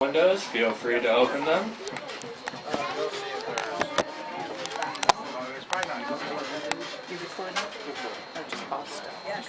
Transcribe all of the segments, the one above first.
Windows, feel free to open them. You recording? Or just paused? Yeah.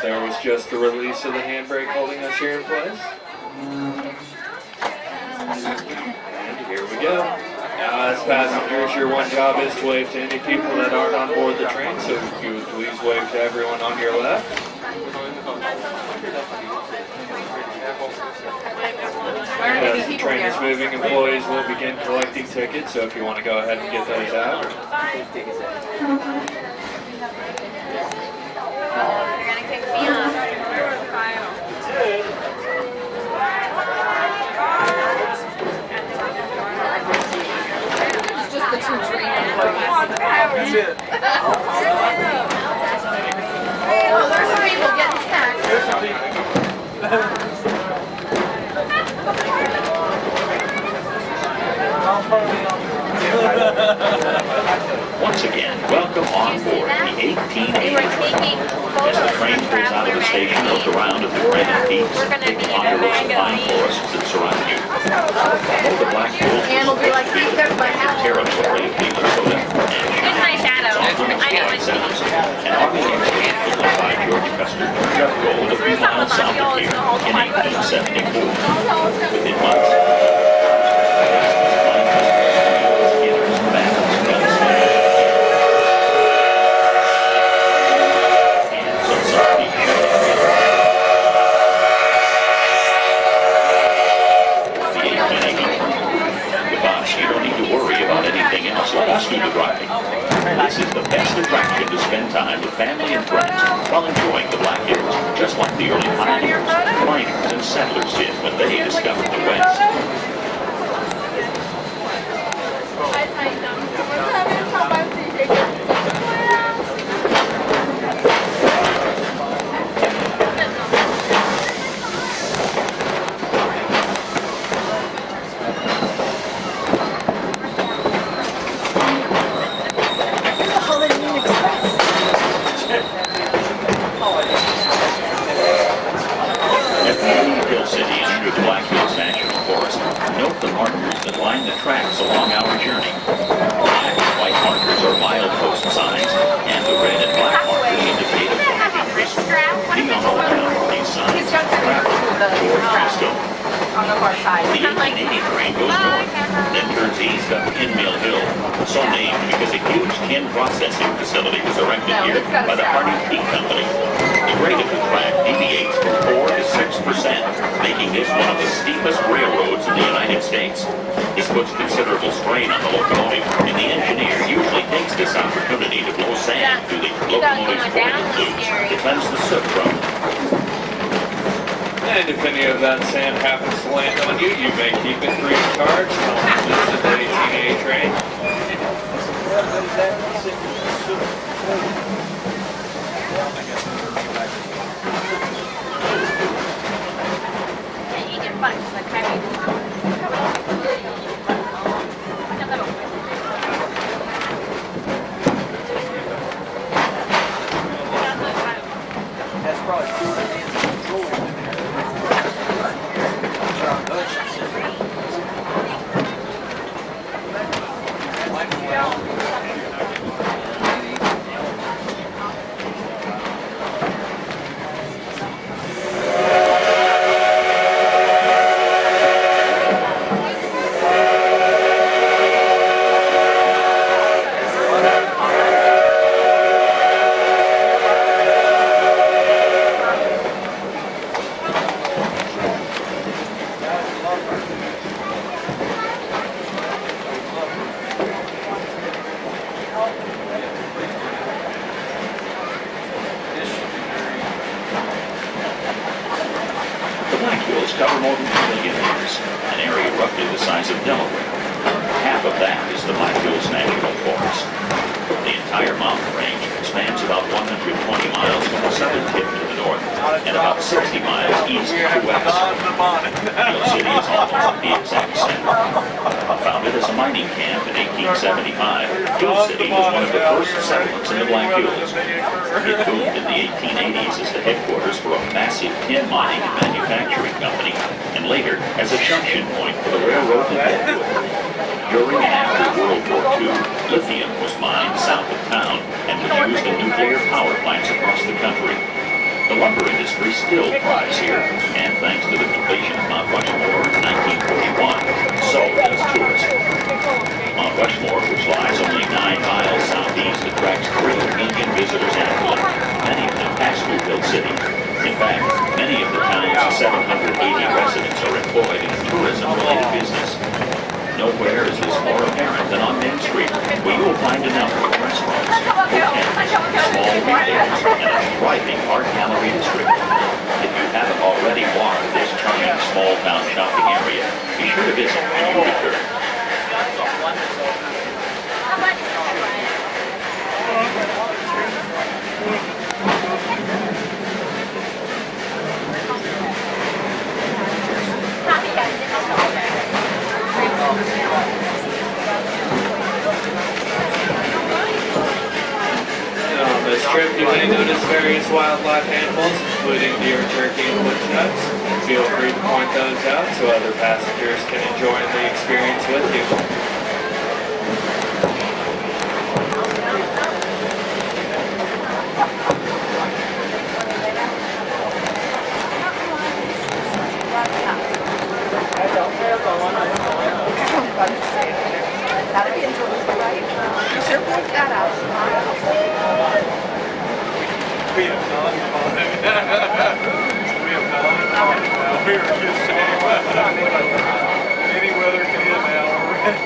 There was just a release of the handbrake holding us here in place. And here we go. Now, as passengers, your one job is to wave to any people that aren't on board the train, so if you would please wave to everyone on your left. And as the train is moving, employees will begin collecting tickets, so if you want to go ahead and get those out. You're gonna kick me off. It's just the two trains. That's it. Oh, there's some people getting snacks. Once again, welcome on board the 1880 train. As the train pulls out of the station, look around at the granite peaks and big ponderous pine forests that surround you. Although the Black Hills And we'll be like, the territory of Minnesota It's my shadow. I know what she sounds, and Harney Peak was led by George Custer, rolled a few miles south of here in 1874. Within months, let us do the driving. This is the best attraction to spend time with family and friends while enjoying the Black Hills, just like the early pioneers, miners, and settlers did when they discovered the West. Tracks along our journey. Black and white markers are milepost signs, and the red and black markers indicate approaching. Beyond all these signs, traveling toward Keystone. On the far side. The 1880 train goes north, then turns east up Tin Mill Hill, so named because a huge tin processing facility was erected here by the Harney Peak company. The grade of the track deviates from 4 to 6%, making this one of the steepest railroads in the United States. This puts considerable strain on the locomotive, and the engineer usually takes this opportunity to blow sand through the locomotive's boiling tubes to cleanse the soot from it. And if any of that sand happens to land on you, you may keep it free of charge. This is the 1880 train. That's probably roughly the size of Delaware. Half of that is the Black Hills National Forest. The entire mountain range spans about 120 miles from the southern tip to the north and about 60 miles east to west. Hill City is almost the exact center. Founded as a mining camp in 1875, Hill City was one of the first settlements in the Black Hills. It boomed in the 1880s as the headquarters for a massive tin mining and manufacturing company, and later as a junction point for the railroad that led to it. During and after World War II, lithium was mined south of town and was used in nuclear power plants across the country. The lumber industry still thrives here, and thanks to the completion of Mount Rushmore in 1941, so does tourism. Mount Rushmore, which lies only 9 miles southeast, attracts 3 million visitors annually. Many of them pass through Hill City. In fact, many of the town's 780 residents are employed in tourism-related business. Nowhere is this more apparent than on Main Street, where you will find a number of restaurants, hotels, small retailers, and a thriving art gallery district. If you haven't already walked this charming small-town shopping area, be sure to visit when you return. On this trip, you may notice various wildlife animals, including deer, turkey, and woodchucks. Feel free to point those out so other passengers can enjoy the experience with you. That'd be enjoyable, right? You sure point that out. We have none fun. We have none fun now. We were just saying, any weather can hit now. That's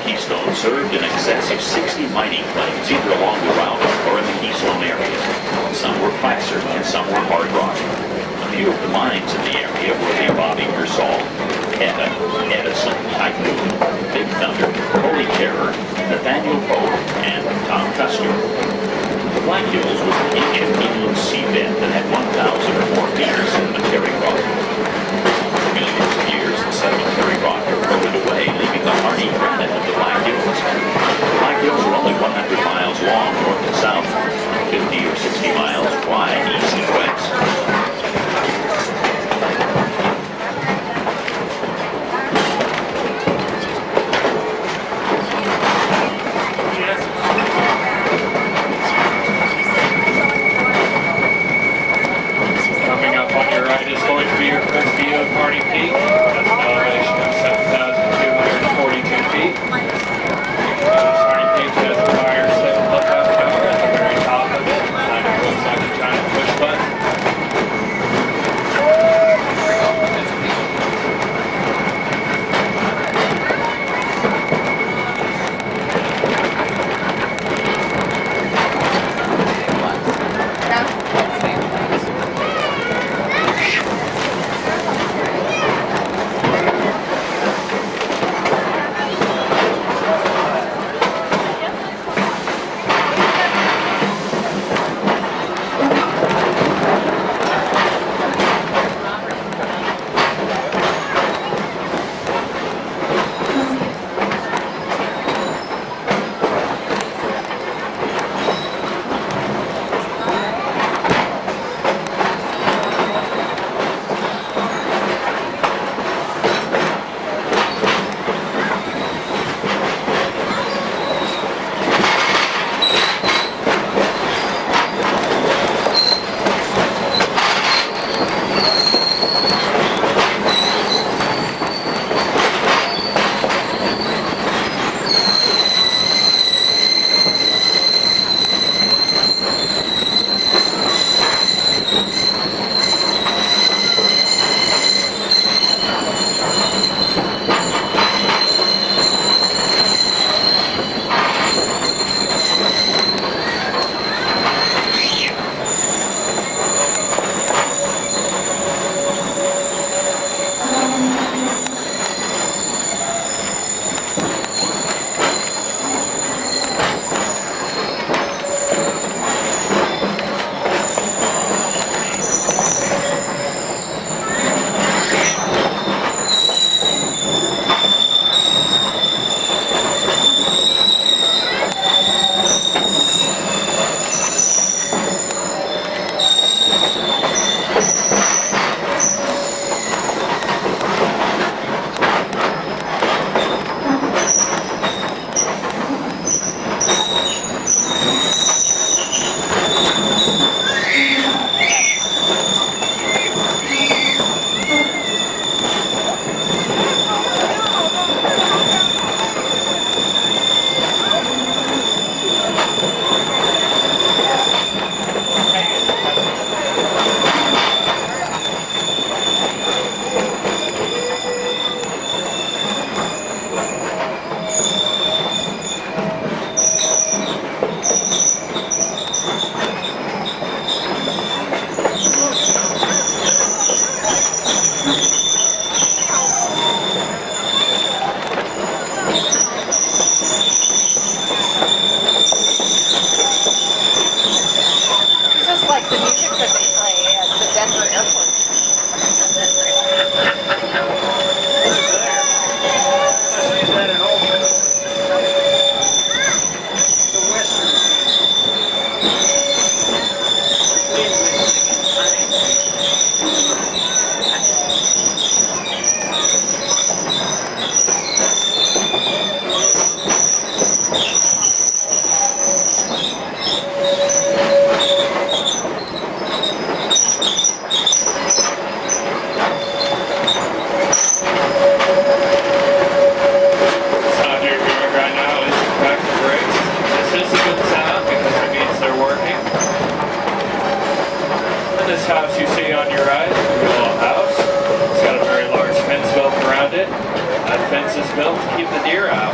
Keystone served in excess of 60 mining claims either along the route or in the Keystone area. Some were placer and some were hard rock. A few of the mines in the area were the Bob Ingersoll, Etta, Edison, Tycoon, Big Thunder, Holy Terror, Nathaniel Pope, and Tom Custer. The Black Hills was an ancient inland seabed that had 1,000 or more meters sedimentary rock. For millions of years, the sedimentary rock eroded away, leaving the Harney granite of the Black Hills. The Black Hills are only 100 miles long north and south, 50 or 60 miles wide east and west. Coming up on your right is going to be your first view of Harney Peak. That's an elevation of 7,242 feet. Harney Peak has a fire set lookout tower at the very top of it. Kind of looks like a giant push button. That fence is built to keep the deer out.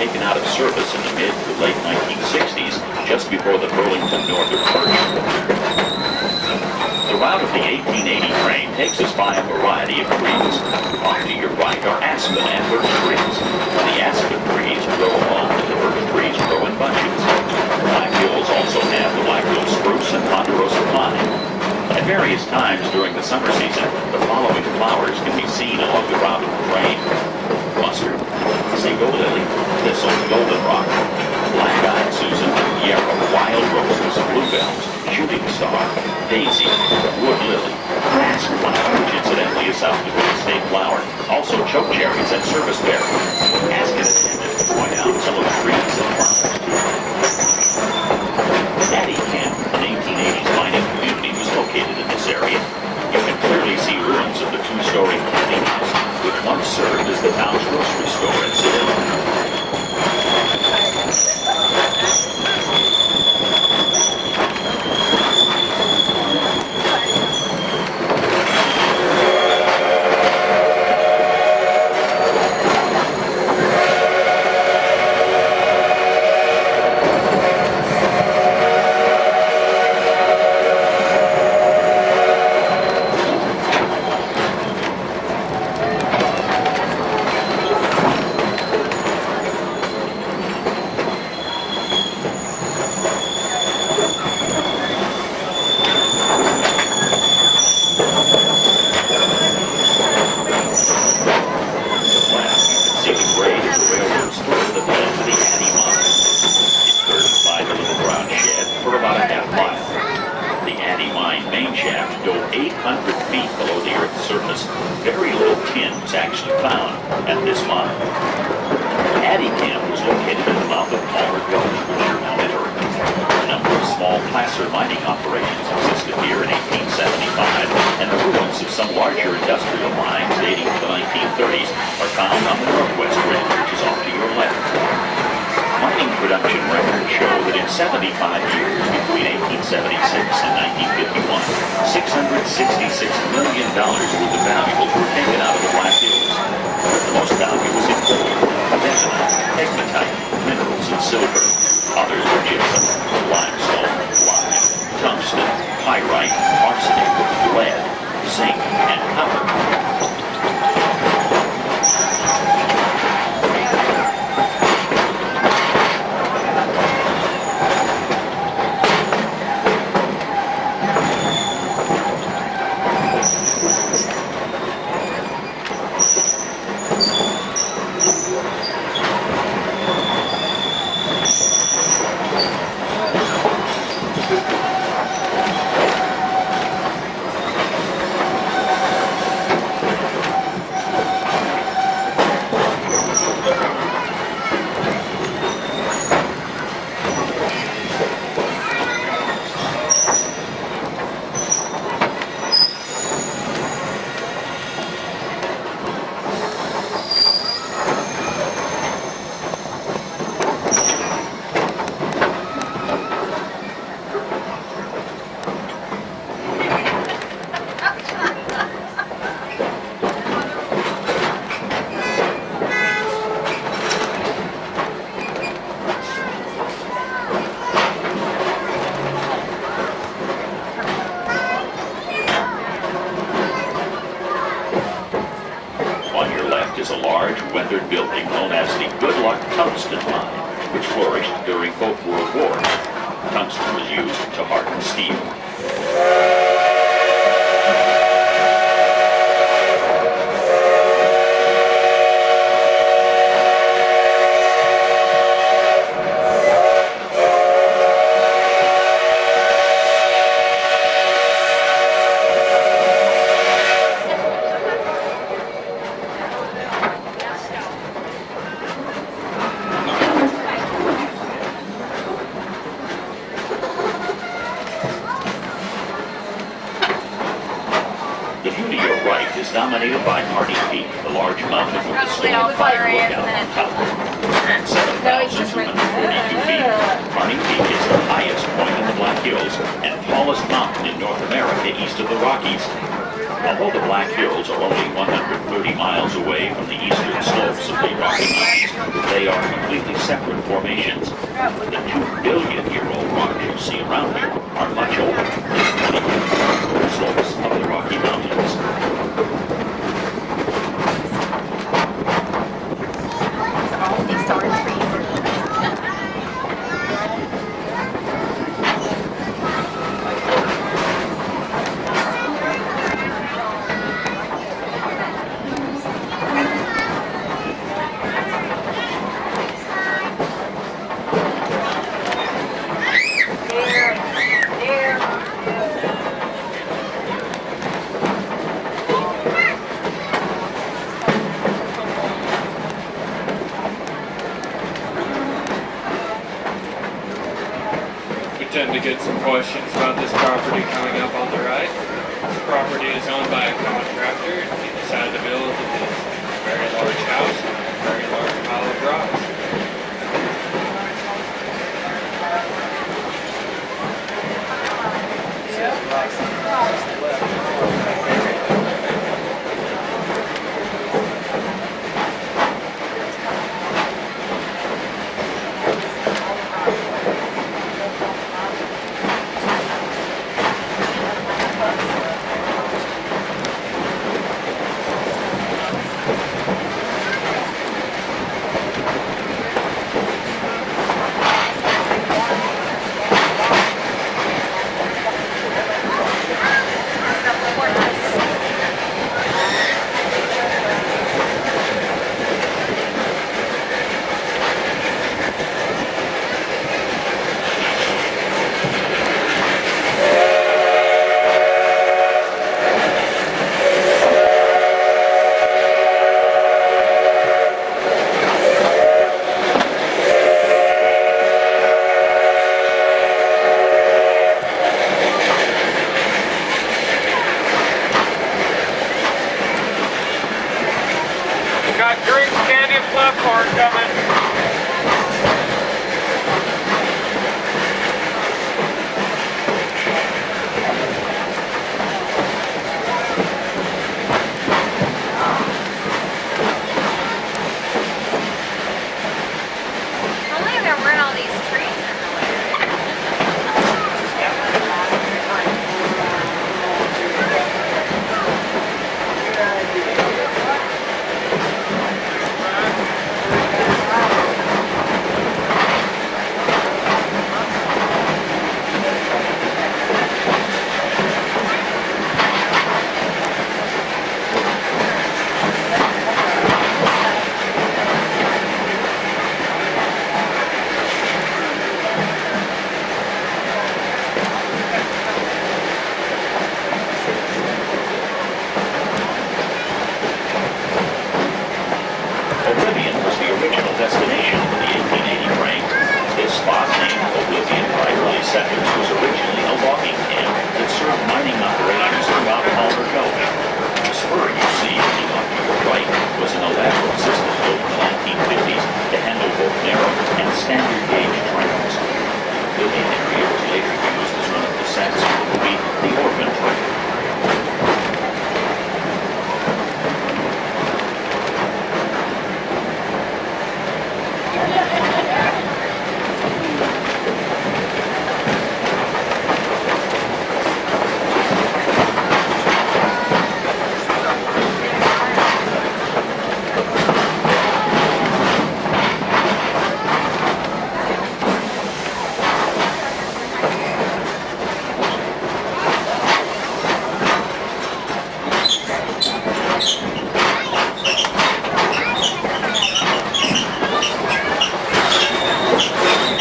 taken out of service in the mid to late 1960s, just before the Burlington Northern merger. The route of the 1880 train takes us by a variety of trees. Off to your right are aspen and birch trees. The aspen trees grow along and the birch trees grow in bunches. Black Hills also have the Black Hill spruce and ponderosa pine. At various times during the summer season, the following flowers can be seen along the route of the train: mustard, single lily, thistle, goldenrod, black-eyed Susan, yarrow, wild roses, bluebells, shooting star, daisy, wood lily, mask flower, which incidentally is South Dakota's state flower, also chokecherries and serviceberry. Ask an attendant to point out some of the trees and flowers. Addie Camp, an 1880s mining community, was located in this area. You can clearly see ruins of the two-story counting house, which once served as the town's grocery store and saloon. dominated by Harney Peak, the large mountain with a storm fire lookout on top. At 7,242 feet, Harney Peak is the highest point in the Black Hills and tallest mountain in North America east of the Rockies. Although the Black Hills are only 130 miles away from the eastern slopes of the Rocky Mountains, they they are completely separate formations. The 2 billion-year-old rocks you see around here are much older than 20 billion slopes of the Rocky Mountains. All these darn trees. We tend to get some questions about this property coming up on the right. This property is owned by a contractor, and he decided to build this very large house on a very large pile of rocks. Got drinks, candy, and popcorn coming. Only there weren't all these trees in the way. Oblivion was the original destination for the 1880 train. This spot, named Oblivion by early settlers, was originally a logging camp that served mining operations throughout Palmer Gulch. The spur you see looking off to your right was an elaborate system built in the 1950s to handle both narrow and standard gauge trains. The Oblivion area was later used as one of the sets for the movie The Orphan Train.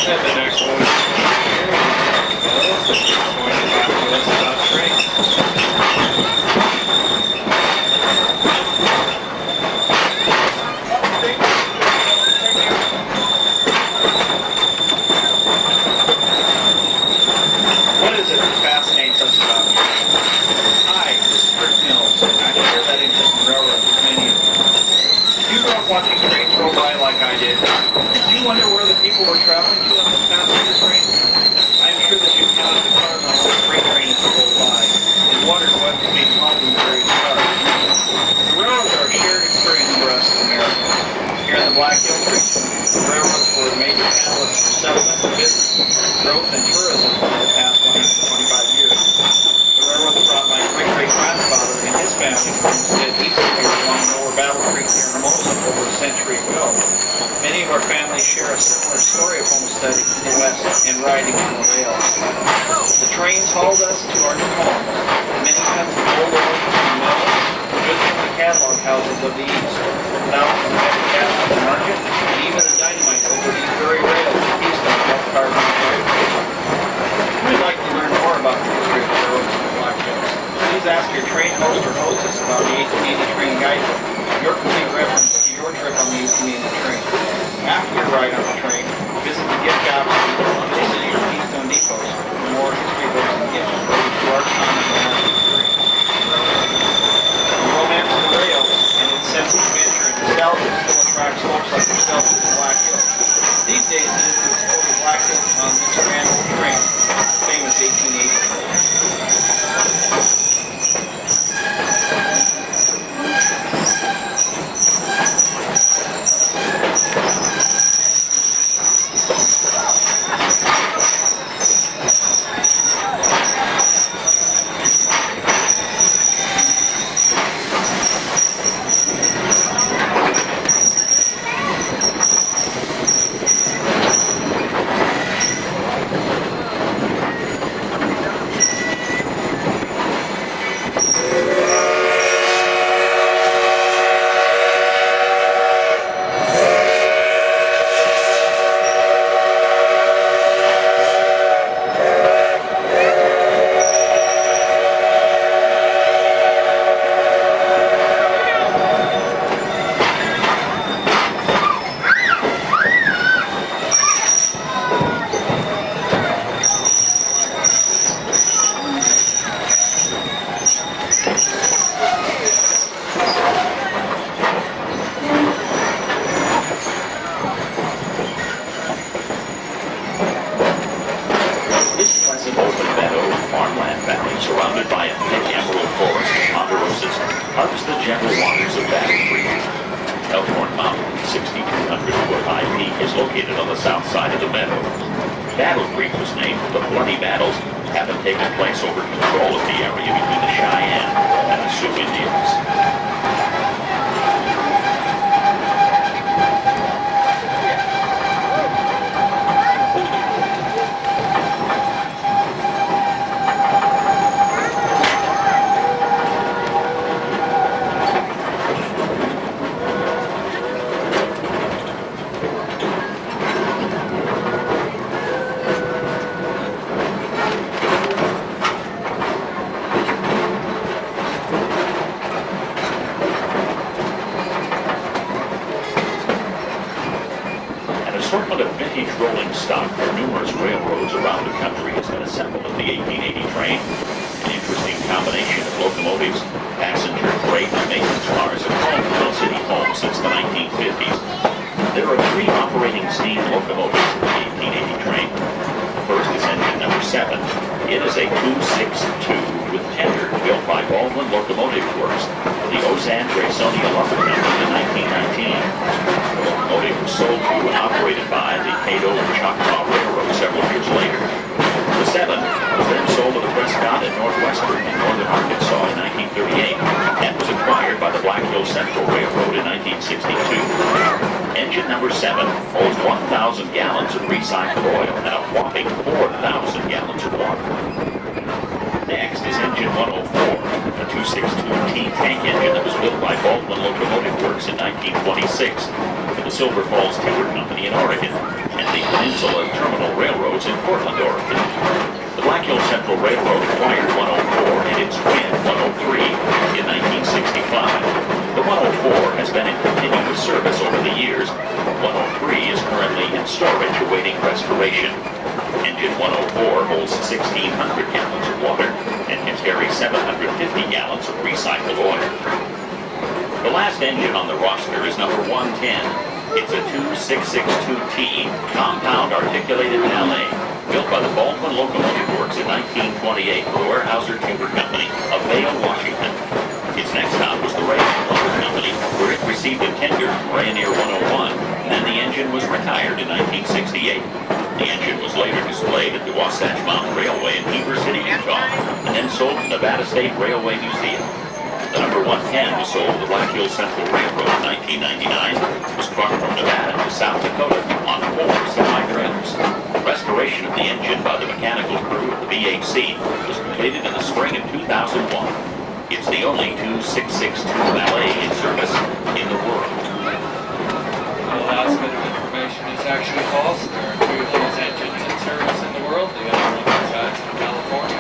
And the next one is going to talk to us about trains. What is it that fascinates us about trains? Hi, this is Rick Mills, and I share that interest in railroads with many of you. Did you grow up watching trains roll by like I did? Did you wonder where the people were traveling to on those passenger trains? I'm sure that you counted the cars on the freight train as it rolled by, and wondered what was being hauled in the various cars. The railroads are a shared experience for us in America. Here in the Black Hills region, The railroads were a major catalyst for settlement, business, growth, and tourism over the past 125 years. The railroads brought my great-great-grandfather and his family homestead east of here along Lower Battle Creek near Hermosa over a century ago. Many of our families share a similar story of homesteading in the West and riding on the rails. The trains hauled us to our new homes. Many tons of old oil and mills, goods from the catalog houses of the East, thousands of heavy cattle at the market, and even the dynamite over these very rails at Keystone helped carve these railroads. If you'd like to learn more about the history of the railroads in the Black Hills, please ask your train host or hostess about the 1880 train guidebook, your complete reference to your trip on the 1880 train. After your ride on the train, visit the gift shop at the Columbia City or Keystone depots for more history books and gifts related to our time on the Harney Peak. The romance of the rail and its sense of adventure and nostalgia still attracts folks like yourself to the Black Hills. These days, it is to explore the Black Hills on this grand old train, the famous 1880 train. Surrounded by a thick emerald forest of ponderosas, hugs the gentle waters of Battle Creek. Elkhorn Mountain, 6,200-foot high peak, is located on the south side of the meadow. Battle Creek was named for the bloody battles having taken place over control of the area between the Cheyenne and the Sioux Indians. Assortment of vintage rolling stock from numerous railroads around the country has been assembled in the 1880 train. An interesting combination of locomotives, passenger, freight, and maintenance cars have called Mill City home since the 1950s. There are 3 operating steam locomotives in the 1880 train. The first is engine number 7. It is a 262 with tender built by Baldwin Locomotive Works, the Ozan-Graysonia lumber company in 1919. The locomotive was sold to and operated by the Caddo and Choctaw Railroad several years later. The 7 was then sold to the Prescott and Northwestern in northern Arkansas in 1938 and was acquired by the Black Hills Central Railroad in 1962. Engine number 7 holds 1,000 gallons of recycled oil and a whopping 4,000 gallons of water. Next is engine 104, a 262T tank engine that was built by Baldwin Locomotive Works in 1926 for the Silver Falls Timber Company in Oregon and the Peninsula Terminal Railroads in Portland, Oregon. The Black Hills Central Railroad acquired 104 and its twin 103 in 1965. The 104 has been in continuous service over the years. 103 is currently in storage awaiting restoration. Engine 104 holds 1,600 gallons of water and can carry 750 gallons of recycled oil. The last engine on the roster is number 110. It's a 2662T compound articulated valet built by the Baldwin Locomotive Works in 1928 for the Weyerhaeuser Timber Company of Vail, Washington. Its next stop was the Reagan Lumber Company, where it received a tender from Rayonier 101, and the engine was retired. 1968. The engine was later displayed at the Wasatch Mountain Railway in Heber City, Utah, and then sold to Nevada State Railway Museum. The number 1 can was sold to the Black Hills Central Railroad in 1999. It was trucked from Nevada to South Dakota on 4 semi-trailers. Restoration of the engine by the mechanical crew of the BHC was completed in the spring of 2001. It's the only 2662 valet in service in the world. The last bit of information is actually false. There are 2 of those engines in service in the world. The other one resides in California.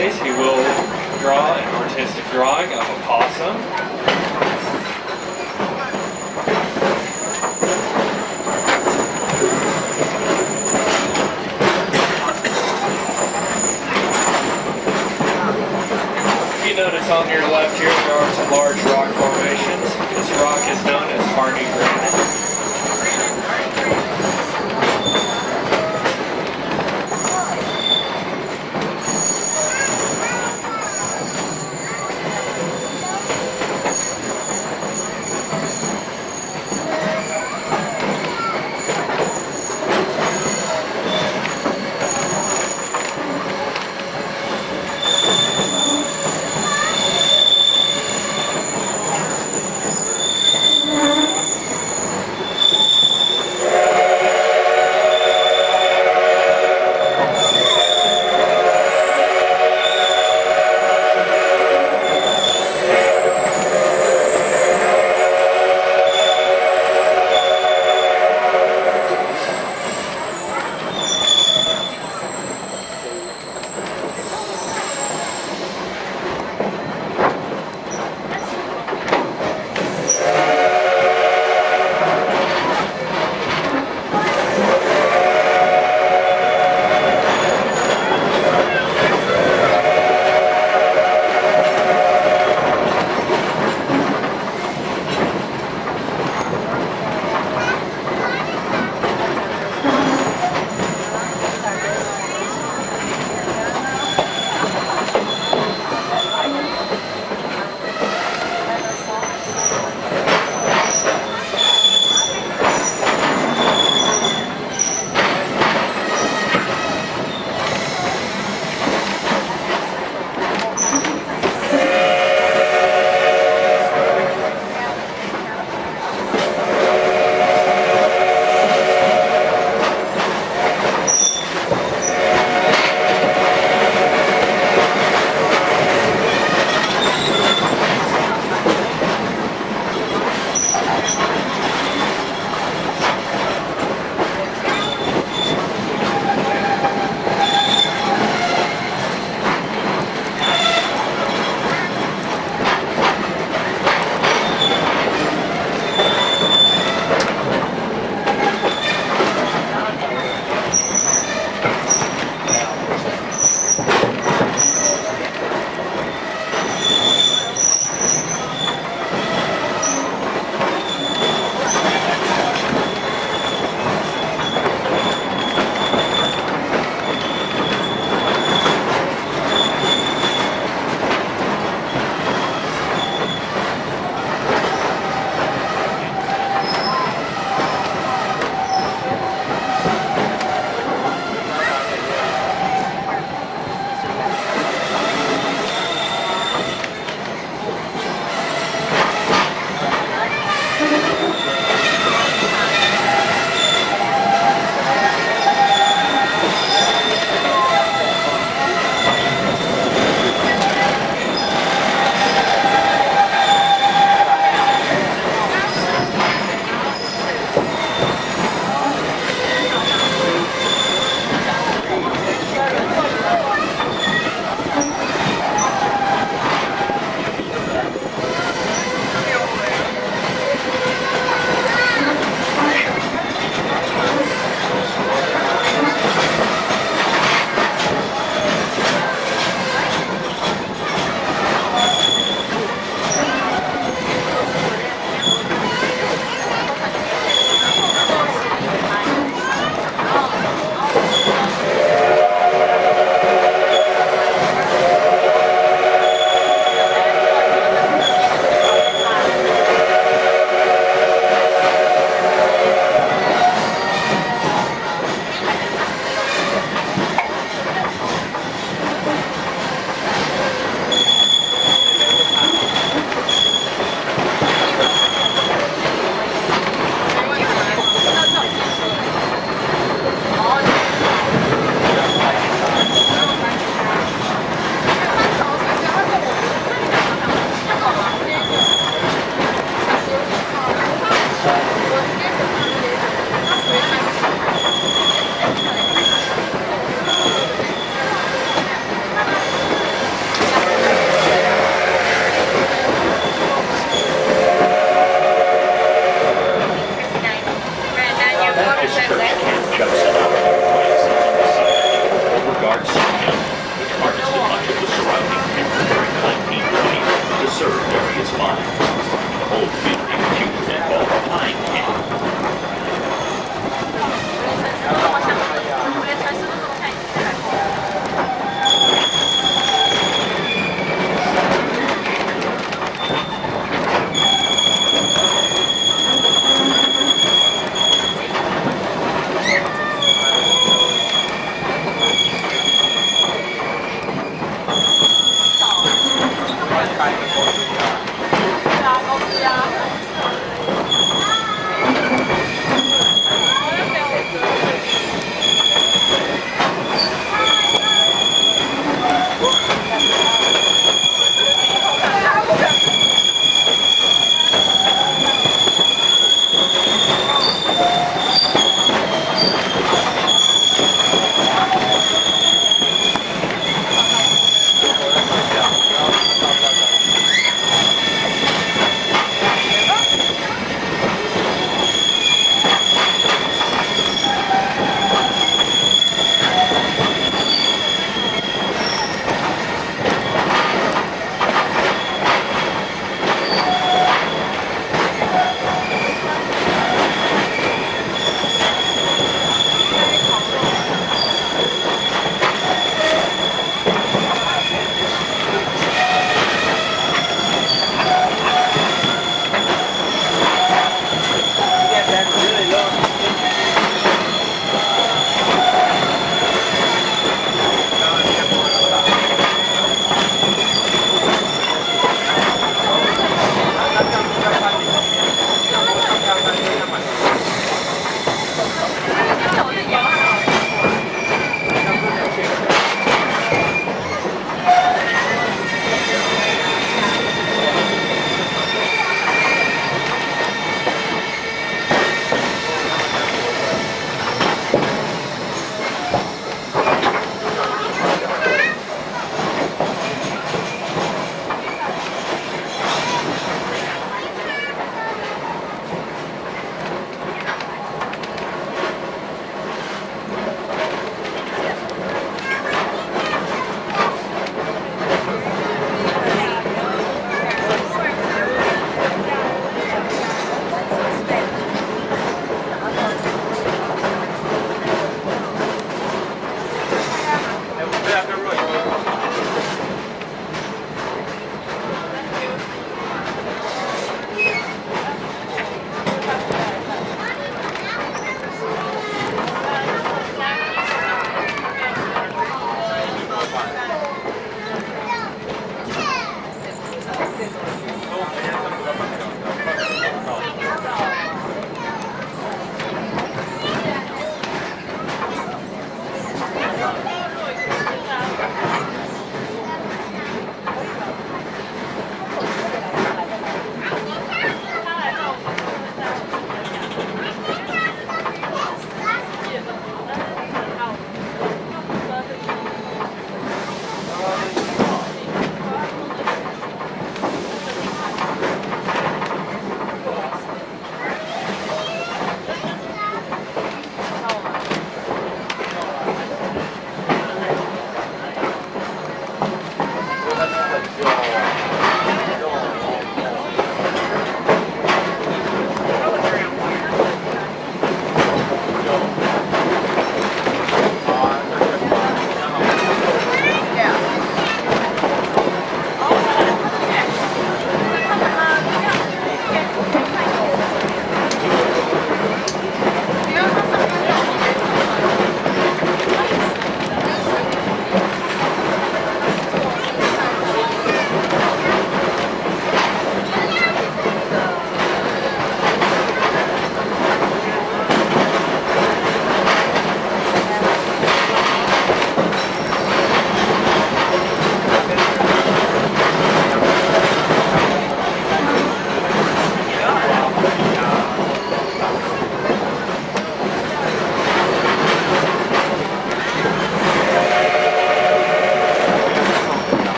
He will draw an artistic drawing of a possum. You notice on your left here there are some large rock formations. This rock is known as Harney granite.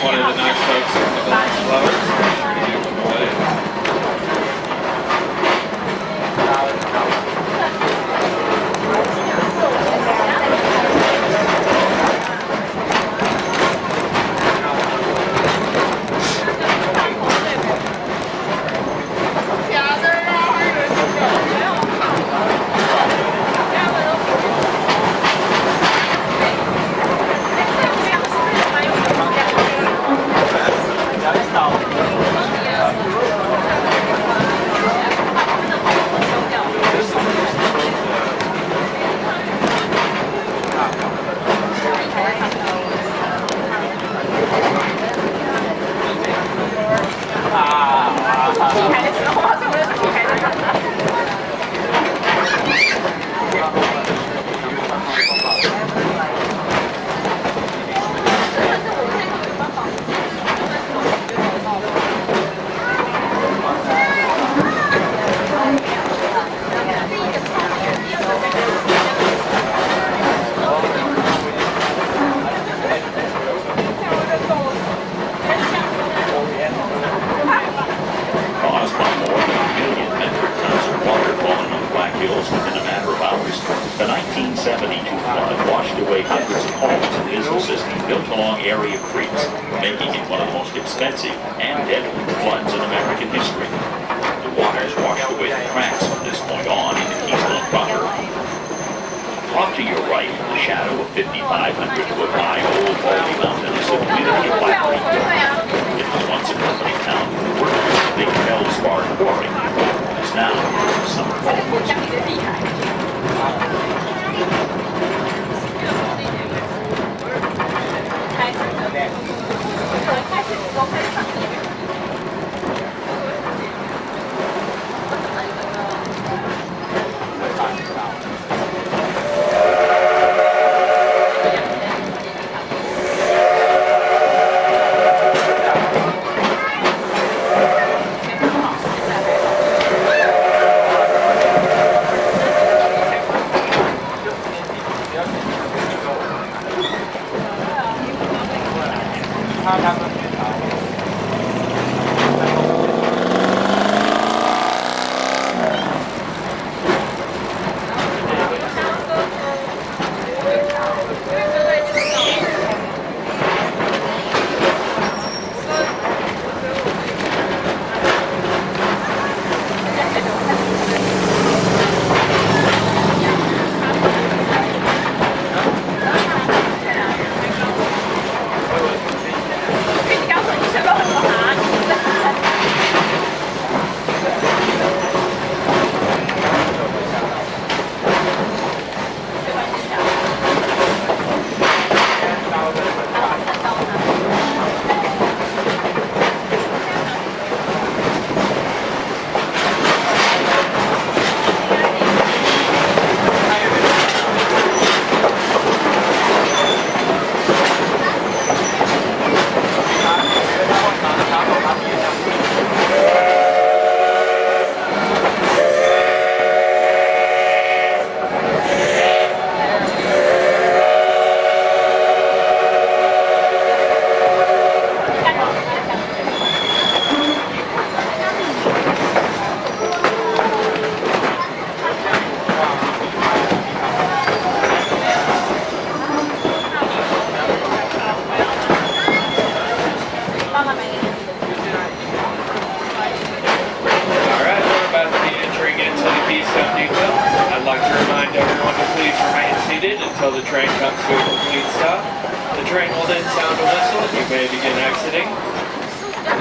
one of the nice folks from the Glass Flowers. Make sure to give them away. Caused by more than 1 million metric tons of water falling on the Black Hills within a matter of hours, the 1972 flood washed away hundreds of homes and businesses built along area creeks, making it one of the most expensive and deadly floods in American history. The waters washed away the tracks from this point on into Keystone proper. Off to your right, in the shadow of 5,500-foot high old Baldy Mountain is the community of Black Creek. It was once a company town who worked with the big Feldspar quarry. It is now some homes. Until the train comes to a complete stop. The train will then sound a whistle and you may begin exiting.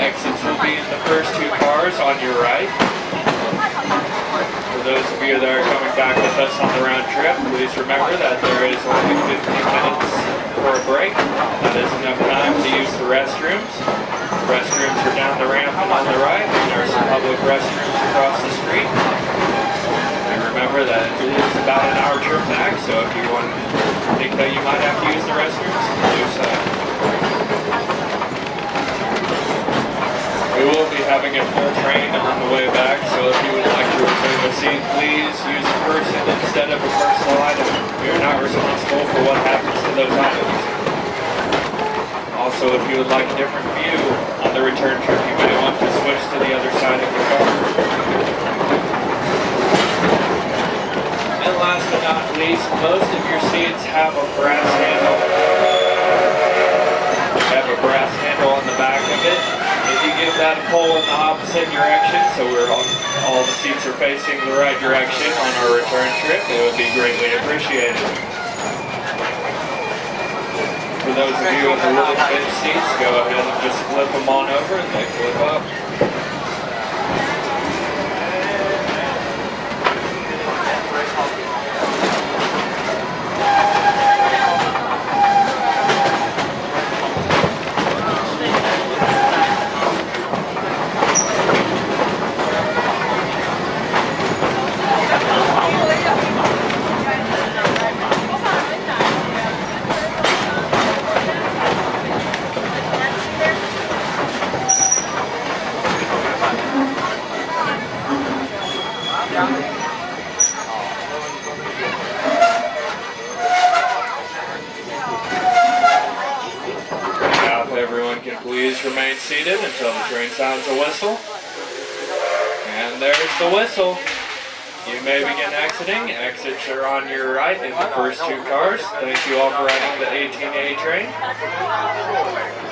Exits will be in the first two cars on your right. For those of you that are coming back with us on the round trip, please remember that there is only 15 minutes for a break. That is enough time to use the restrooms. The restrooms are down the ramp and on the right. There are some public restrooms across the street. Remember that it is about an hour trip back, so if you think that you might have to use the restrooms, do so. We will be having a full train on the way back, so if you would like to reserve a seat, please use a person instead of a personal item. We are not responsible for what happens to those items. Also, So if you would like a different view on the return trip, you may want to switch to the other side of the car. And last but not least, most of your seats have a brass handle. Have a brass handle on the back of it. If you give that a pull in the opposite direction, so all the seats are facing the right direction on our return trip, it would be greatly appreciated. For those of you in the little bench seats, go ahead and just flip them on over and they flip up. Now, if everyone can please remain seated until the train sounds a whistle. And there's the whistle. You may begin exiting. Exits are on your right in the first two cars. Thank you all for riding the 18A train.